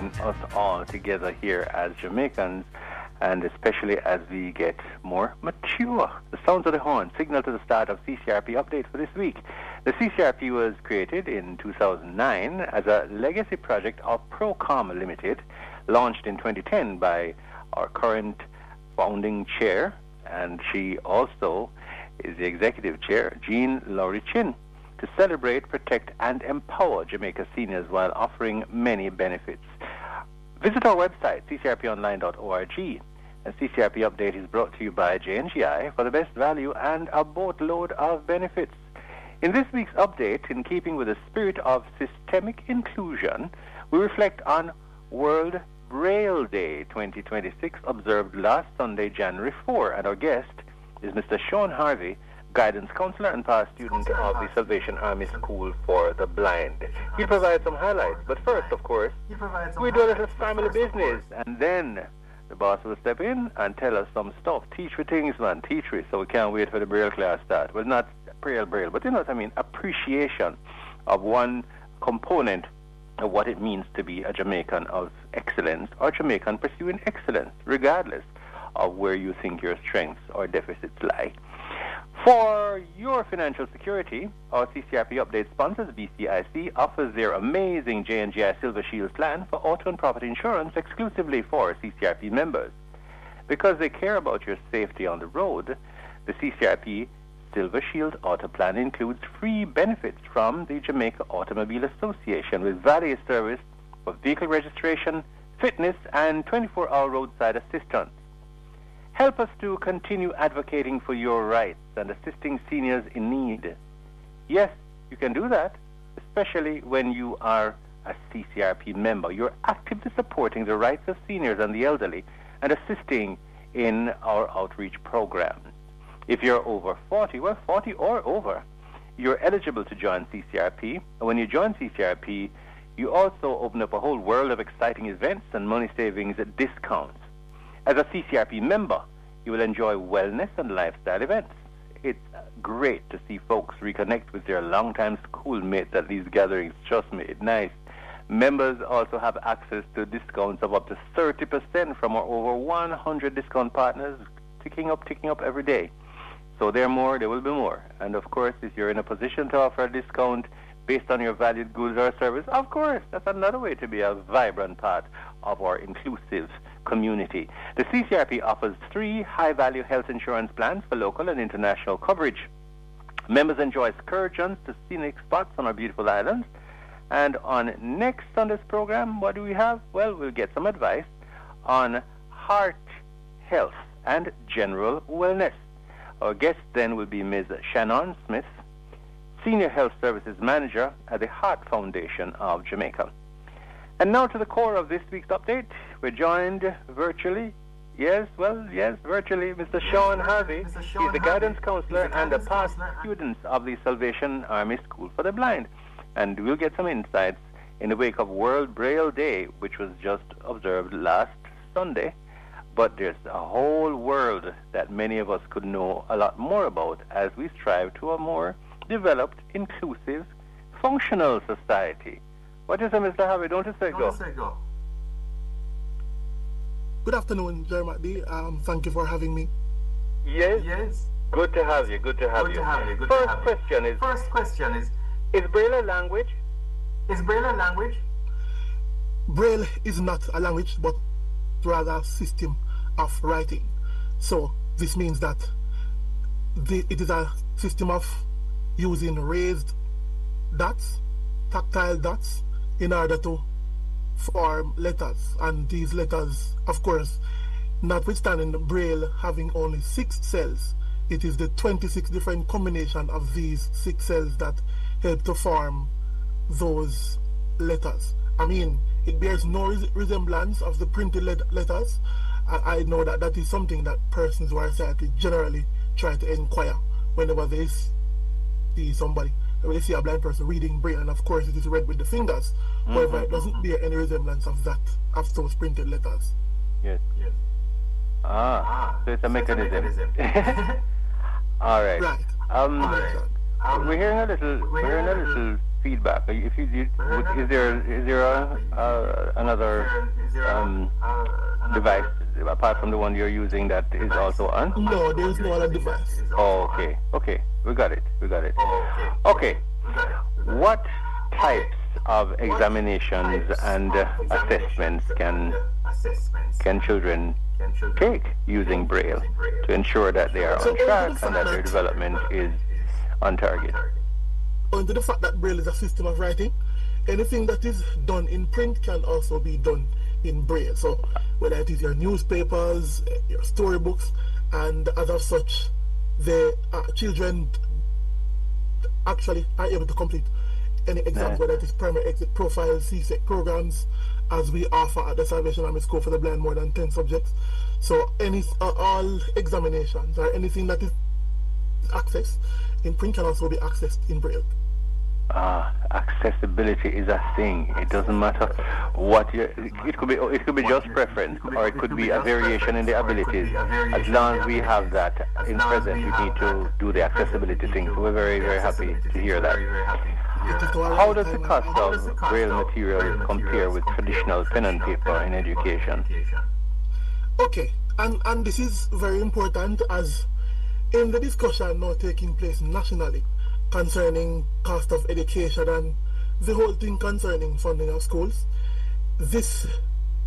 bring us all together here as Jamaicans, and especially as we get more mature. The sounds of the horn signal to the start of CCRP update for this week. The CCRP was created in 2009 as a legacy project of Procom Limited, launched in 2010 by our current founding chair, and she also is the executive chair, Jean Laurie Chin, to celebrate, protect, and empower Jamaica seniors while offering many benefits. Visit our website, ccrponline.org. And CCRP Update is brought to you by JNGI for the best value and a boatload of benefits. In this week's update, in keeping with the spirit of systemic inclusion, we reflect on World Braille Day 2026, observed last Sunday, January 4, and our guest is Mr. Sean Harvey, Guidance Counsellor and Past Student of the Salvation Army School for the Blind. He'll provide some highlights, but first, of course, we do a little family business, and then the boss will step in and tell us some stuff. Teach me things, man. Teach me, so we can't wait for the Braille class start. Well, not Braille, but you know what I mean? Appreciation of one component of what it means to be a Jamaican of excellence or Jamaican pursuing excellence, regardless of where you think your strengths or deficits lie. For your financial security, our CCRP Update sponsors, BCIC, offers their amazing JNGI Silver Shield plan for auto and property insurance exclusively for CCRP members. Because they care about your safety on the road, the CCRP Silver Shield Auto Plan includes free benefits from the Jamaica Automobile Association with valet service for vehicle registration, fitness, and 24-hour roadside assistance. Help us to continue advocating for your rights and assisting seniors in need. Yes, you can do that, especially when you are a CCRP member. You're actively supporting the rights of seniors and the elderly and assisting in our outreach programs. If you're over 40, well, 40 or over, you're eligible to join CCRP. And when you join CCRP, you also open up a whole world of exciting events and money savings discounts. As a CCRP member, you will enjoy wellness and lifestyle events. It's great to see folks reconnect with their longtime schoolmates at these gatherings. Trust me, it's nice. Members also have access to discounts of up to 30% from our over 100 discount partners, ticking up every day. So there are more, there will be more. And of course, if you're in a position to offer a discount based on your valued goods or service, of course, that's another way to be a vibrant part of our inclusive community. The CCRP offers 3 high-value health insurance plans for local and international coverage. Members enjoy excursions to scenic spots on our beautiful islands. And on next Sunday's program, what do we have? Well, we'll get some advice on heart health and general wellness. Our guest then will be Ms. Shannon Smith, Senior Health Services Manager at the Heart Foundation of Jamaica. And now to the core of this week's update. We're joined virtually, virtually, Mr. Sean Harvey. He's the Guidance Counsellor and the Past Student of the Salvation Army School for the Blind. And we'll get some insights in the wake of World Braille Day, which was just observed last Sunday. But there's a whole world that many of us could know a lot more about as we strive to a more developed, inclusive, functional society. What is it, Mr. Harvey? Don't you say go? Good afternoon, Jeremy D. Thank you for having me. Yes. Good to have you. First question is Braille a language? Braille is not a language, but rather a system of writing. So this means that it is a system of using raised dots, tactile dots, in order to form letters. And these letters, of course, notwithstanding Braille having only 6 cells, it is the 26 different combination of these 6 cells that help to form those letters. I mean, it bears no resemblance of the printed letters. I know that that is something that persons who are sighted generally try to inquire whenever they see somebody, when they see a blind person reading Braille, and of course it is read with the fingers. However, it doesn't bear any resemblance of those printed letters. Yes. So it's a mechanism. All right. Right. We're hearing a little feedback? If is there another device apart from the one you're using that is also on? No, there is no other device. Oh, okay, we got it. Okay, what types of examinations and assessments can children take using Braille to ensure that they are on track and that their development is on target? Owing to the fact that Braille is a system of writing, anything that is done in print can also be done in Braille. So whether it is your newspapers, your storybooks, and as of such, the children actually are able to complete any exam, whether it is primary exit profile, CSEC programs, as we offer at the Salvation Army School for the Blind more than 10 subjects. So all examinations or anything that is accessed in print can also be accessed in Braille. Accessibility is a thing. It doesn't matter what it could be just preference, or it could be a variation in the abilities. As long as we have that in present, we need to do the accessibility thing. So we're very, very happy to hear that. How does the cost of Braille materials compare with traditional pen and paper in education? Okay, and this is very important, as in the discussion now taking place nationally concerning cost of education and the whole thing concerning funding of schools, this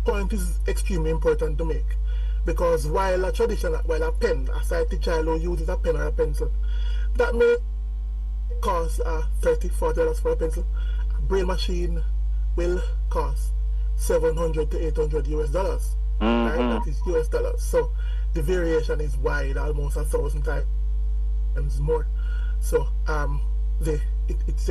point is extremely important to make, because while a pen, a sighted child who uses a pen or a pencil, that may cost $30-40 for a pencil, a Braille machine will cost $700 to $800 US. Right? That is US dollars. So the variation is wide, almost 1,000 times more. So it's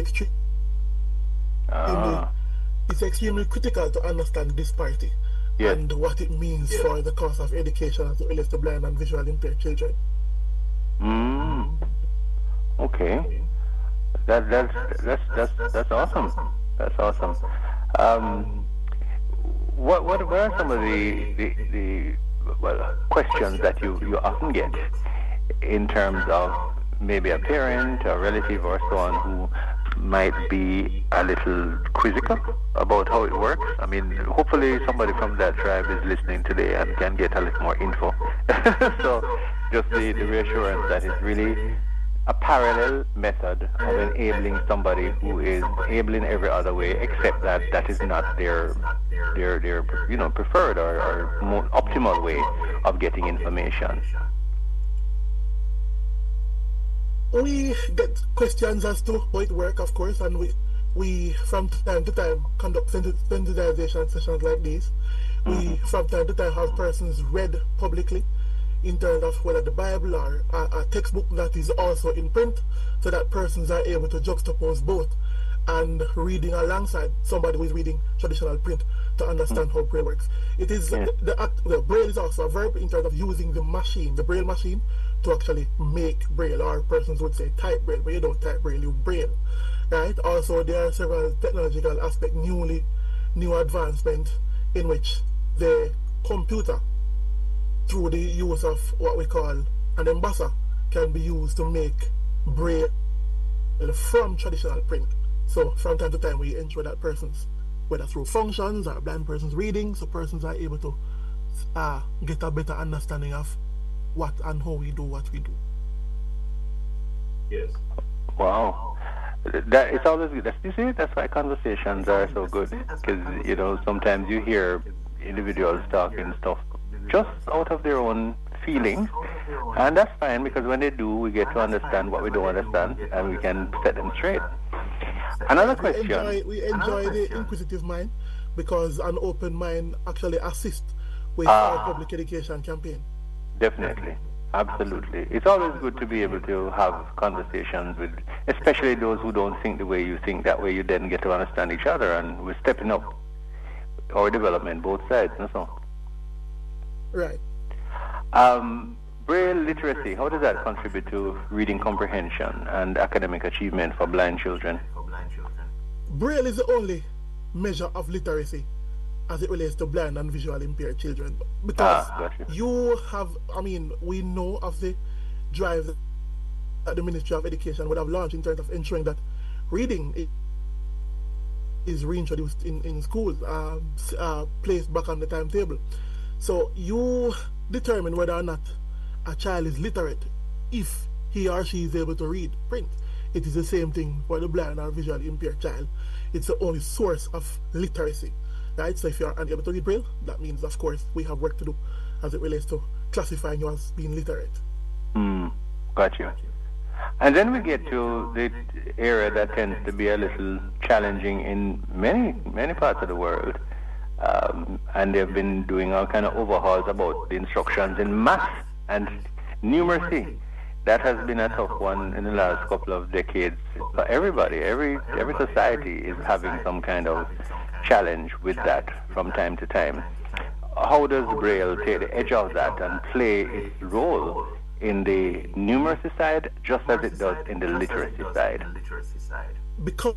extremely critical to understand this disparity and what it means for the cost of education as it relates to blind and visually impaired children. Okay, that's awesome. That's awesome. What are some of the questions that you often get in terms of maybe a parent, a relative, or so on who might be a little quizzical about how it works? I mean, hopefully somebody from that tribe is listening today and can get a little more info. So just the reassurance that it's really a parallel method of enabling somebody who is able in every other way, except that is not their preferred or more optimal way of getting information. We get questions as to how it works, of course, and we from time to time conduct sensitization sessions like these. We from time to time have persons read publicly in terms of whether the Bible or a textbook that is also in print, so that persons are able to juxtapose both and reading alongside somebody who is reading traditional print to understand how Braille works. It is the Braille is also a verb in terms of using the machine, the Braille machine, to actually make Braille, or persons would say type Braille, but you don't type Braille, you Braille, right? Also, there are several technological aspects, new advancement in which the computer, through the use of what we call an embosser, can be used to make Braille from traditional print. So from time to time we ensure that persons, whether through functions or blind persons reading, so persons are able to get a better understanding of what and how we do what we do. Yes. Wow. That it's always good. That's why conversations are so good, because sometimes you hear individuals talking stuff just out of their own feelings, and that's fine, because when they do, we get to understand what we don't understand, and we can set them straight. Another question. We enjoy the inquisitive mind, because an open mind actually assists with our public education campaign. Definitely. Absolutely. It's always good to be able to have conversations with, especially those who don't think the way you think. That way you then get to understand each other, and we're stepping up our development, both sides, and so. Right. Braille literacy, how does that contribute to reading comprehension and academic achievement for blind children? Braille is the only measure of literacy as it relates to blind and visually impaired children, because we know of the drive that the Ministry of Education would have launched in terms of ensuring that reading is reintroduced in schools, placed back on the timetable. So you determine whether or not a child is literate if he or she is able to read print. It is the same thing for the blind or visually impaired child. It's the only source of literacy, right? So if you are unable to read Braille, that means, of course, we have work to do as it relates to classifying you as being literate. Got you. And then we get to the area that tends to be a little challenging in many parts of the world. And they've been doing all kind of overhauls about the instructions in math and numeracy. That has been a tough one in the last couple of decades for everybody. Every society is having some kind of challenge with that from time to time. How does Braille take the edge of that and play its role in the numeracy side just as it does in the literacy side? Because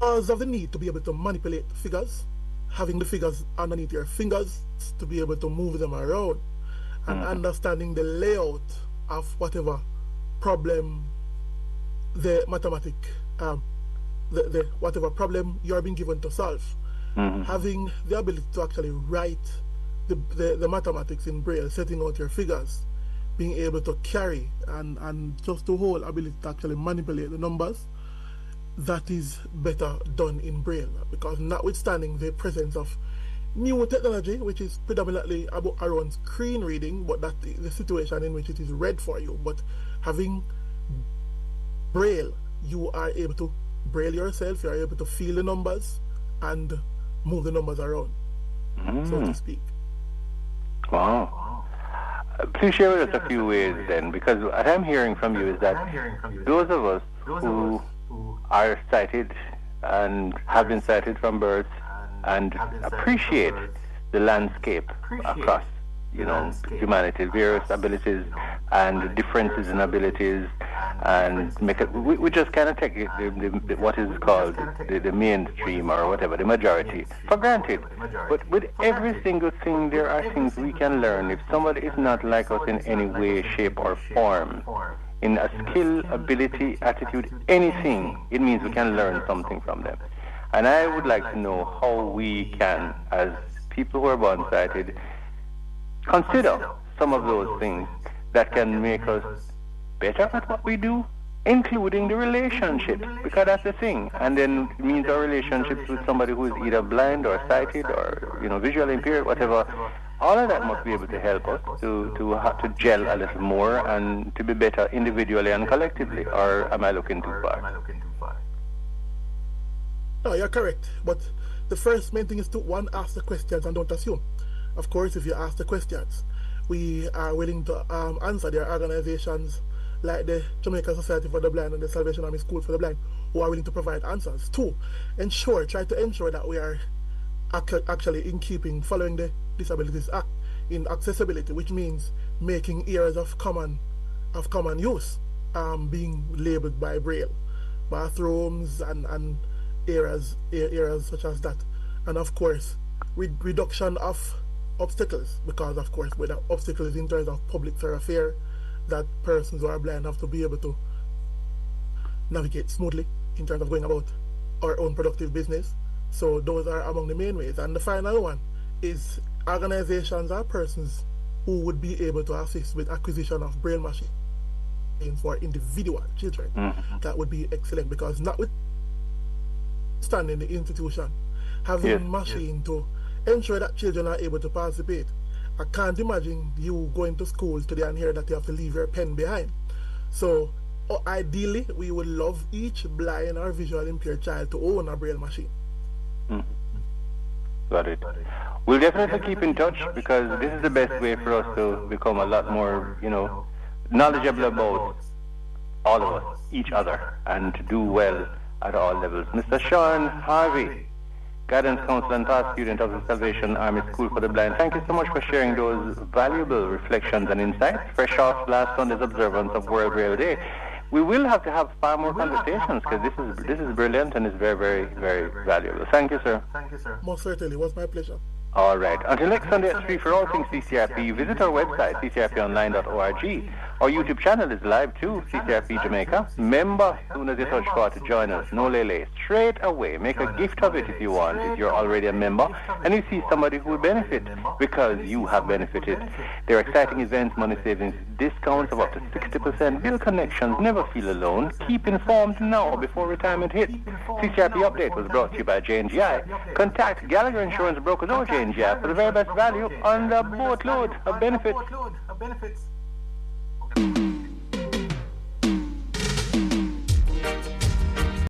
of the need to be able to manipulate figures, having the figures underneath your fingers to be able to move them around, and understanding the layout of whatever problem the whatever problem you are being given to solve. Having the ability to actually write the mathematics in Braille, setting out your figures, being able to carry and just the whole ability to actually manipulate the numbers, that is better done in Braille, because notwithstanding the presence of new technology, which is predominantly about around screen reading, but that the situation in which it is read for you, but having Braille, you are able to Braille yourself, you are able to feel the numbers and move the numbers around, so to speak. Wow. Please share with us a few ways then, because what I'm hearing from you is that those of us who are sighted and have been sighted from birth and appreciate the landscape across, humanity, various abilities and differences in abilities, and make it, we just kind of take it, what is called the mainstream or whatever, the majority, for granted. But with every single thing, there are things we can learn. If somebody is not like us in any way, shape, or form, in a skill, ability, attitude, anything, it means we can learn something from them. And I would like to know how we can, as people who are born sighted, consider some of those things that can make us better at what we do, including the relationship, because that's the thing. And then it means our relationships with somebody who is either blind or sighted or visually impaired, whatever. All of that must be able to help us to gel a little more and to be better individually and collectively. Or am I looking too far? No, you're correct. But the first main thing is to, one, ask the questions and don't assume. Of course, if you ask the questions, we are willing to answer. There are organizations like the Jamaican Society for the Blind and the Salvation Army School for the Blind who are willing to provide answers. Two, try to ensure that we are actually in keeping, following the Disabilities Act in accessibility, which means making areas of common use being labeled by Braille, bathrooms and areas such as that, and of course reduction of obstacles, because of course with the obstacles in terms of public thoroughfare that persons who are blind have to be able to navigate smoothly in terms of going about our own productive business. So those are among the main ways. And the final one is organizations or persons who would be able to assist with acquisition of Braille machines for individual children. That would be excellent, because notwithstanding the institution having machine to ensure that children are able to participate, I can't imagine you going to school today and hear that you have to leave your pen behind. So ideally, we would love each blind or visually impaired child to own a Braille machine. Got it. We'll definitely keep in touch, because this is the best way for us to become a lot more, knowledgeable about all of us, each other, and to do well at all levels. Mr. Sean Harvey, Guidance Counsellor and Past Student of the Salvation Army School for the Blind, thank you so much for sharing those valuable reflections and insights, fresh off last Sunday's observance of World Braille Day. We will have to have far more conversations, because this is brilliant and is very, very, very valuable. Thank you, sir. Most certainly, it was my pleasure. All right. Until next Sunday at 3 for all things CCRP, visit our website, ccrponline.org, Our YouTube channel is live too, CCRP Jamaica. Remember, as soon as you touch for to join us, no lele, straight away. Make a gift of it if you want, if you're already a member, and you see somebody who will benefit because you have benefited. There are exciting events, money savings, discounts of up to 60%, build connections, never feel alone. Keep informed now before retirement hits. CCRP Update was brought to you by J&GI. Contact Gallagher Insurance Brokers or J&GI for the very best value on the boatload of benefits.